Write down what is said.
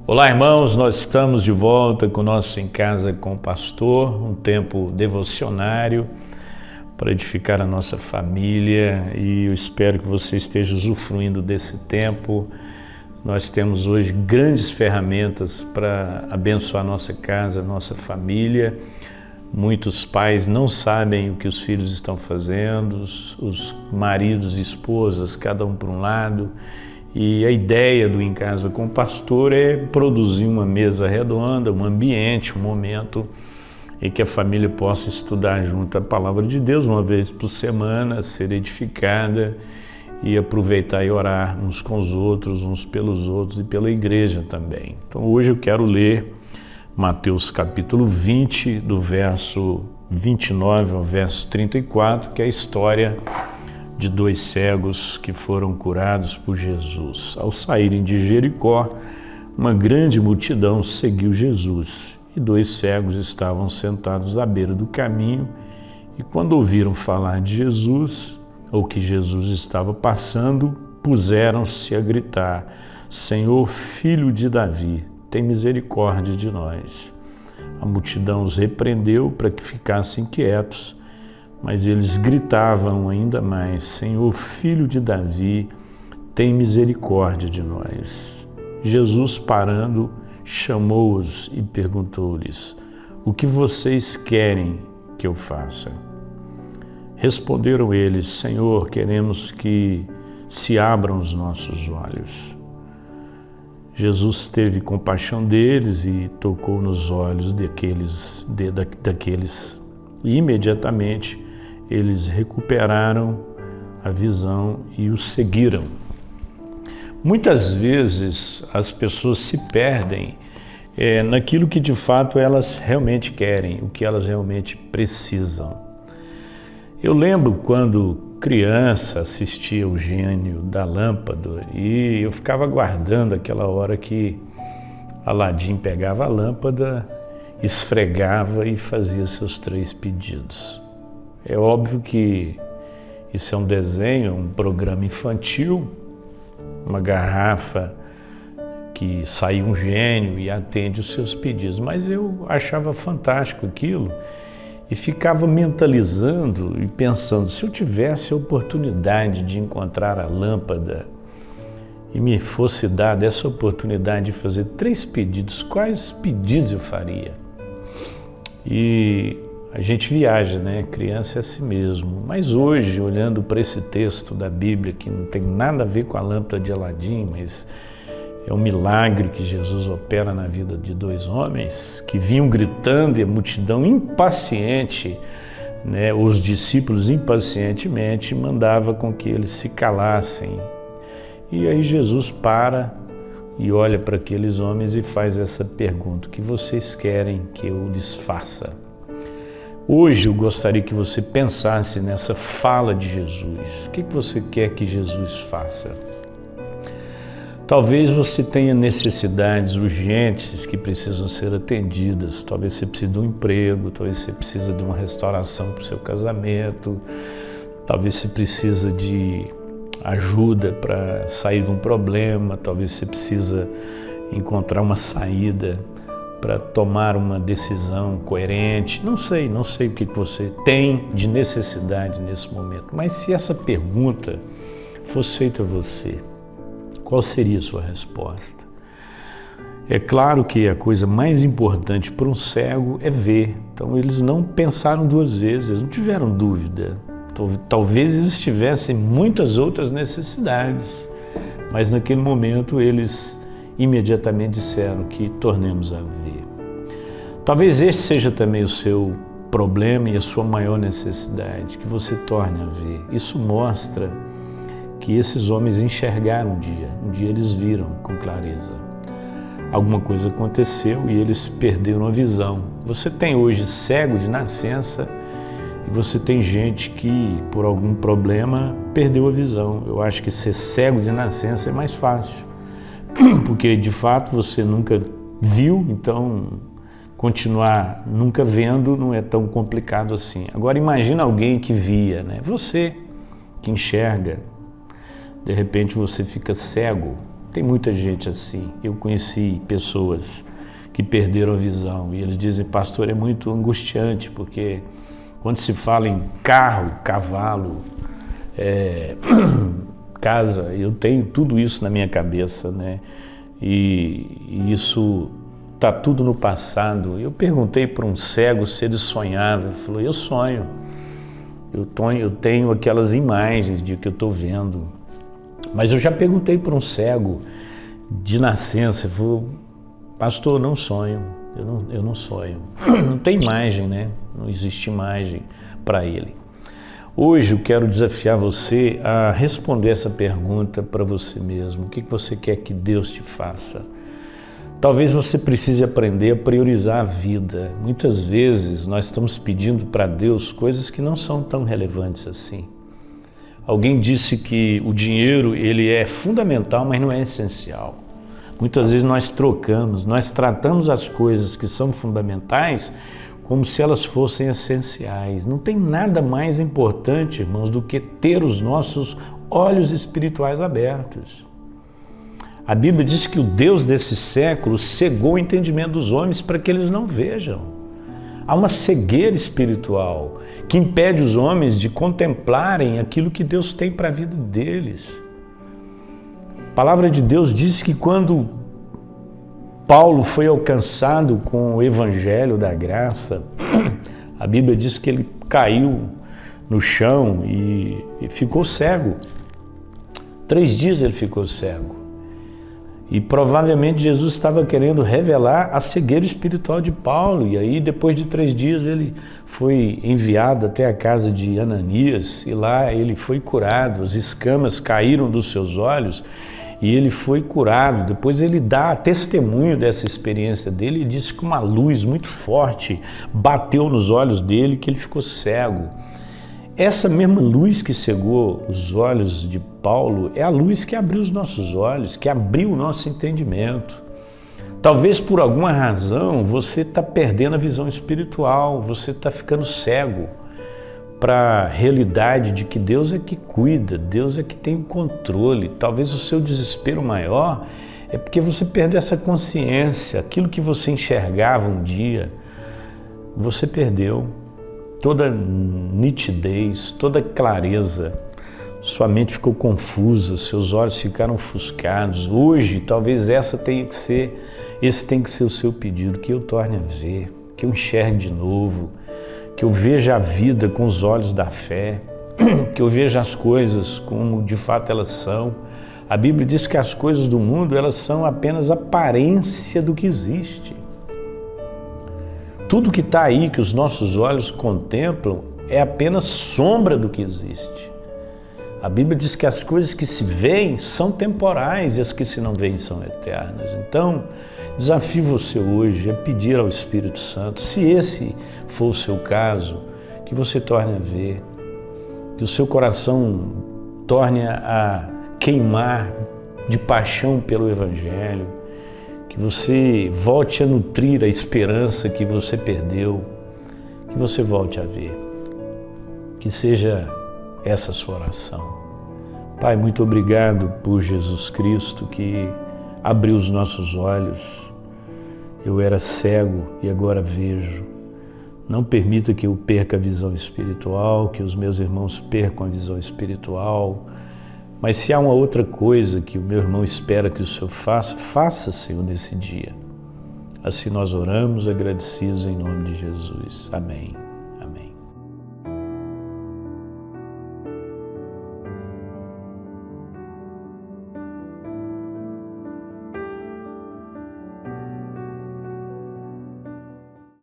Olá, irmãos, nós estamos de volta com o nosso Em Casa com o Pastor, um tempo devocionário para edificar a nossa família, e eu espero que você esteja usufruindo desse tempo. Nós temos hoje grandes ferramentas para abençoar nossa casa, nossa família. Muitos pais não sabem o que os filhos estão fazendo, os maridos e esposas, cada um por um lado. E a ideia do Em Casa com o Pastor é produzir uma mesa redonda, um ambiente, um momento em que a família possa estudar junto a Palavra de Deus uma vez por semana, ser edificada e aproveitar e orar uns com os outros, uns pelos outros e pela igreja também. Então hoje eu quero ler Mateus capítulo 20, do verso 29 ao verso 34, que é a história de dois cegos que foram curados por Jesus. Ao saírem de Jericó, uma grande multidão seguiu Jesus, e dois cegos estavam sentados à beira do caminho, e quando ouviram falar de Jesus, ou que Jesus estava passando, puseram-se a gritar: Senhor, filho de Davi, tem misericórdia de nós. A multidão os repreendeu para que ficassem quietos, mas eles gritavam ainda mais: Senhor, filho de Davi, tem misericórdia de nós. Jesus, parando, chamou-os e perguntou-lhes: O que vocês querem que eu faça? Responderam eles: Senhor, queremos que se abram os nossos olhos. Jesus teve compaixão deles e tocou nos olhos daqueles, e imediatamente eles recuperaram a visão e o seguiram. Muitas vezes as pessoas se perdem naquilo que de fato elas realmente querem, o que elas realmente precisam. Eu lembro quando criança assistia o Gênio da Lâmpada e eu ficava aguardando aquela hora que Aladim pegava a lâmpada, esfregava e fazia seus 3 pedidos. É óbvio que isso é um desenho, um programa infantil, uma garrafa que sai um gênio e atende os seus pedidos, mas eu achava fantástico aquilo e ficava mentalizando e pensando: se eu tivesse a oportunidade de encontrar a lâmpada e me fosse dada essa oportunidade de fazer 3 pedidos, quais pedidos eu faria? E a gente viaja, né? Criança é assim mesmo. Mas hoje, olhando para esse texto da Bíblia, que não tem nada a ver com a lâmpada de Aladim, mas é um milagre que Jesus opera na vida de 2 homens que vinham gritando, e a multidão impaciente, né? Os discípulos impacientemente mandava com que eles se calassem. E aí Jesus para e olha para aqueles homens e faz essa pergunta: o que vocês querem que eu lhes faça? Hoje eu gostaria que você pensasse nessa fala de Jesus. O que você quer que Jesus faça? Talvez você tenha necessidades urgentes que precisam ser atendidas. Talvez você precise de um emprego, talvez você precise de uma restauração para o seu casamento, talvez você precisa de ajuda para sair de um problema, talvez você precisa encontrar uma saída para tomar uma decisão coerente. Não sei o que você tem de necessidade nesse momento, mas se essa pergunta fosse feita a você, qual seria a sua resposta? É claro que a coisa mais importante para um cego é ver. Então eles não pensaram 2 vezes, eles não tiveram dúvida. Talvez eles tivessem muitas outras necessidades, mas naquele momento eles imediatamente disseram que tornemos a ver. Talvez esse seja também o seu problema e a sua maior necessidade, que você torne a ver. Isso mostra que esses homens enxergaram um dia eles viram com clareza. Alguma coisa aconteceu e eles perderam a visão. Você tem hoje cego de nascença e você tem gente que, por algum problema, perdeu a visão. Eu acho que ser cego de nascença é mais fácil, porque de fato você nunca viu, então continuar nunca vendo não é tão complicado assim. Agora imagina alguém que via, né? Você que enxerga, de repente você fica cego. Tem muita gente assim. Eu conheci pessoas que perderam a visão e eles dizem, pastor, é muito angustiante, porque quando se fala em carro, cavalo, casa, eu tenho tudo isso na minha cabeça, né? E isso está tudo no passado. Eu perguntei para um cego se ele sonhava. Ele falou, eu sonho. Eu tenho aquelas imagens de que eu estou vendo. Mas eu já perguntei para um cego de nascença. Ele falou, pastor, não sonho. Eu não sonho. Não tem imagem, né? Não existe imagem para ele. Hoje eu quero desafiar você a responder essa pergunta para você mesmo. O que você quer que Deus te faça? Talvez você precise aprender a priorizar a vida. Muitas vezes nós estamos pedindo para Deus coisas que não são tão relevantes assim. Alguém disse que o dinheiro ele é fundamental, mas não é essencial. Muitas vezes nós nós tratamos as coisas que são fundamentais como se elas fossem essenciais. Não tem nada mais importante, irmãos, do que ter os nossos olhos espirituais abertos. A Bíblia diz que o Deus desse século cegou o entendimento dos homens para que eles não vejam. Há uma cegueira espiritual que impede os homens de contemplarem aquilo que Deus tem para a vida deles. A palavra de Deus diz que quando Paulo foi alcançado com o evangelho da graça, a Bíblia diz que ele caiu no chão e ficou cego. 3 dias ele ficou cego. E provavelmente Jesus estava querendo revelar a cegueira espiritual de Paulo. E aí depois de 3 dias ele foi enviado até a casa de Ananias e lá ele foi curado. As escamas caíram dos seus olhos e ele foi curado. Depois ele dá testemunho dessa experiência dele e disse que uma luz muito forte bateu nos olhos dele, que ele ficou cego. Essa mesma luz que cegou os olhos de Paulo é a luz que abriu os nossos olhos, que abriu o nosso entendimento. Talvez por alguma razão você está perdendo a visão espiritual, você está ficando cego para a realidade de que Deus é que cuida, Deus é que tem o controle. Talvez o seu desespero maior é porque você perdeu essa consciência, aquilo que você enxergava um dia, você perdeu. Toda nitidez, toda clareza, sua mente ficou confusa, seus olhos ficaram ofuscados. Hoje, talvez esse tenha que ser o seu pedido, que eu torne a ver, que eu enxergue de novo, que eu veja a vida com os olhos da fé, que eu veja as coisas como de fato elas são. A Bíblia diz que as coisas do mundo, elas são apenas aparência do que existe. Tudo que está aí, que os nossos olhos contemplam, é apenas sombra do que existe. A Bíblia diz que as coisas que se veem são temporais e as que se não veem são eternas. Então, desafio você hoje a pedir ao Espírito Santo, se esse for o seu caso, que você torne a ver, que o seu coração torne a queimar de paixão pelo Evangelho, que você volte a nutrir a esperança que você perdeu, que você volte a ver. Que seja essa a sua oração. Pai, muito obrigado por Jesus Cristo que abriu os nossos olhos. Eu era cego e agora vejo. Não permita que eu perca a visão espiritual, que os meus irmãos percam a visão espiritual. Mas se há uma outra coisa que o meu irmão espera que o Senhor faça, faça, Senhor, nesse dia. Assim nós oramos agradecidos em nome de Jesus. Amém.